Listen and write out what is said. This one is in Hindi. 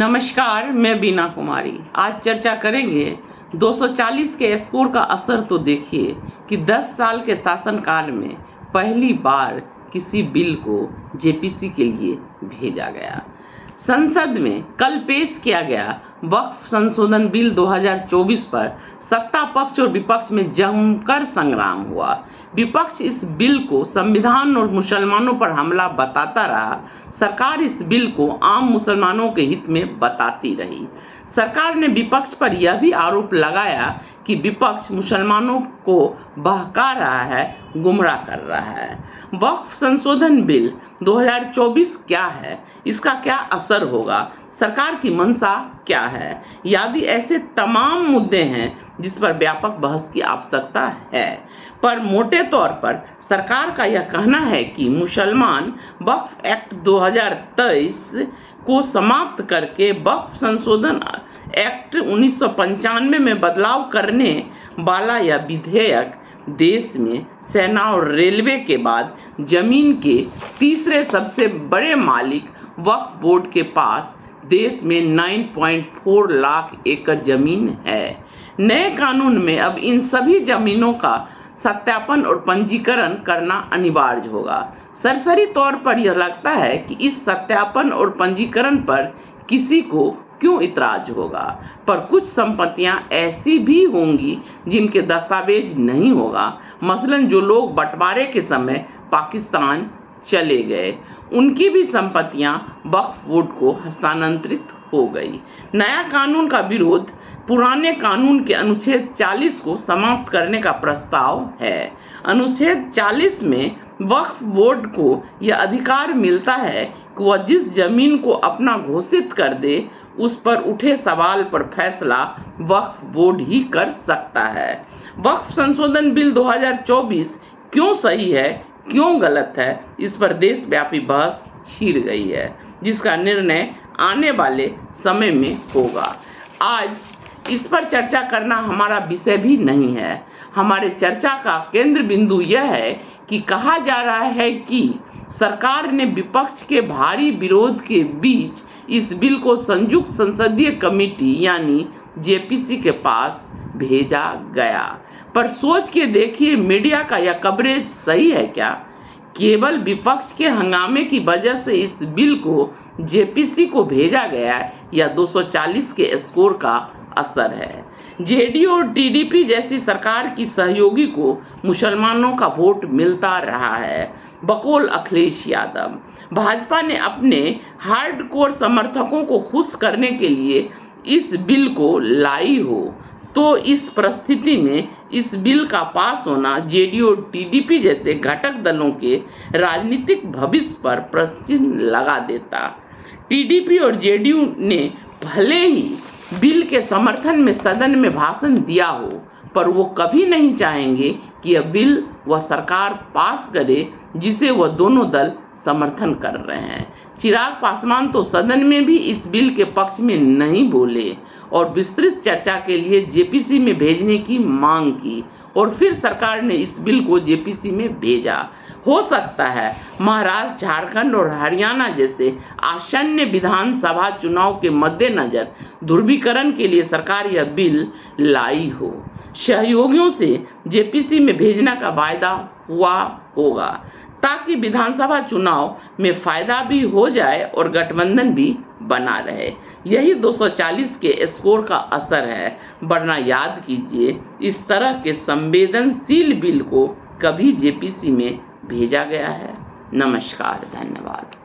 नमस्कार, मैं बीना कुमारी। आज चर्चा करेंगे 240 के स्कोर का असर। तो देखिए कि 10 साल के शासनकाल में पहली बार किसी बिल को जेपीसी के लिए भेजा गया। संसद में कल पेश किया गया वक्फ संशोधन बिल 2024 पर सत्ता पक्ष और विपक्ष में जमकर संग्राम हुआ। विपक्ष इस बिल को संविधान और मुसलमानों पर हमला बताता रहा। सरकार इस बिल को आम मुसलमानों के हित में बताती रही। सरकार ने विपक्ष पर यह भी आरोप लगाया कि विपक्ष मुसलमानों को बहका रहा है, गुमराह कर रहा है। वक्फ संशोधन बिल 2024 क्या है, इसका क्या असर होगा, सरकार की मंशा क्या है, यदि ऐसे तमाम मुद्दे हैं जिस पर व्यापक बहस की आवश्यकता है। पर मोटे तौर पर सरकार का यह कहना है कि मुसलमान वक्फ एक्ट 2023 को समाप्त करके वक्फ संशोधन एक्ट 1995 में बदलाव करने वाला यह विधेयक देश में सेना और रेलवे के बाद जमीन के तीसरे सबसे बड़े मालिक वक्फ बोर्ड के पास देश में 9.4 लाख एकड़ जमीन है। नए कानून में अब इन सभी जमीनों का सत्यापन और पंजीकरण करना अनिवार्य होगा। सरसरी तौर पर यह लगता है कि इस सत्यापन और पंजीकरण पर किसी को क्यों इतराज होगा, पर कुछ संपत्तियां ऐसी भी होंगी जिनके दस्तावेज नहीं होगा। मसलन जो लोग बंटवारे के समय पाकिस्तान चले गए, उनकी भी संपत्तियां वक्फ बोर्ड को हस्तांतरित हो गई। नया कानून का विरोध पुराने कानून के अनुच्छेद 40 को समाप्त करने का प्रस्ताव है। अनुच्छेद 40 में वक्फ बोर्ड को यह अधिकार मिलता है कि वह जिस जमीन को अपना घोषित कर दे, उस पर उठे सवाल पर फैसला वक्फ बोर्ड ही कर सकता है। वक्फ संशोधन बिल 2024 क्यों सही है, क्यों गलत है, इस पर देशव्यापी बहस छिड़ गई है, जिसका निर्णय आने वाले समय में होगा। आज इस पर चर्चा करना हमारा विषय भी नहीं है। हमारे चर्चा का केंद्र बिंदु यह है कि कहा जा रहा है कि सरकार ने विपक्ष के भारी विरोध के बीच इस बिल को संयुक्त संसदीय कमेटी यानी जेपीसी के पास भेजा गया। पर सोच के देखिए, मीडिया का यह कवरेज सही है क्या? केवल विपक्ष के हंगामे की वजह से इस बिल को जेपीसी को भेजा गया या 240 के स्कोर का असर है? जेडीयू और टीडीपी जैसी सरकार की सहयोगी को मुसलमानों का वोट मिलता रहा है। बकौल अखिलेश यादव, भाजपा ने अपने हार्डकोर समर्थकों को खुश करने के लिए इस बिल को लाई हो, तो इस परिस्थिति में इस बिल का पास होना जेडीयू और टीडीपी जैसे घटक दलों के राजनीतिक भविष्य पर प्रश्न चिन्ह लगा देता। टीडीपी और जेडीयू ने भले ही बिल के समर्थन में सदन में भाषण दिया हो, पर वो कभी नहीं चाहेंगे कि यह बिल वह सरकार पास करे जिसे वह दोनों दल समर्थन कर रहे हैं। चिराग पासवान तो सदन में भी इस बिल के पक्ष में नहीं बोले और विस्तृत चर्चा के लिए जेपीसी में भेजने की मांग की, और फिर सरकार ने इस बिल को जेपीसी में भेजा। हो सकता है महाराष्ट्र, झारखंड और हरियाणा जैसे आसन्न विधानसभा चुनाव के मद्देनजर ध्रुवीकरण के लिए सरकार यह बिल लाई हो। सहयोगियों से जेपीसी में भेजने का वायदा हुआ होगा ताकि विधानसभा चुनाव में फायदा भी हो जाए और गठबंधन भी बना रहे। यही 240 के स्कोर का असर है। वरना याद कीजिए, इस तरह के संवेदनशील बिल को कभी जेपीसी में भेजा गया है? नमस्कार, धन्यवाद।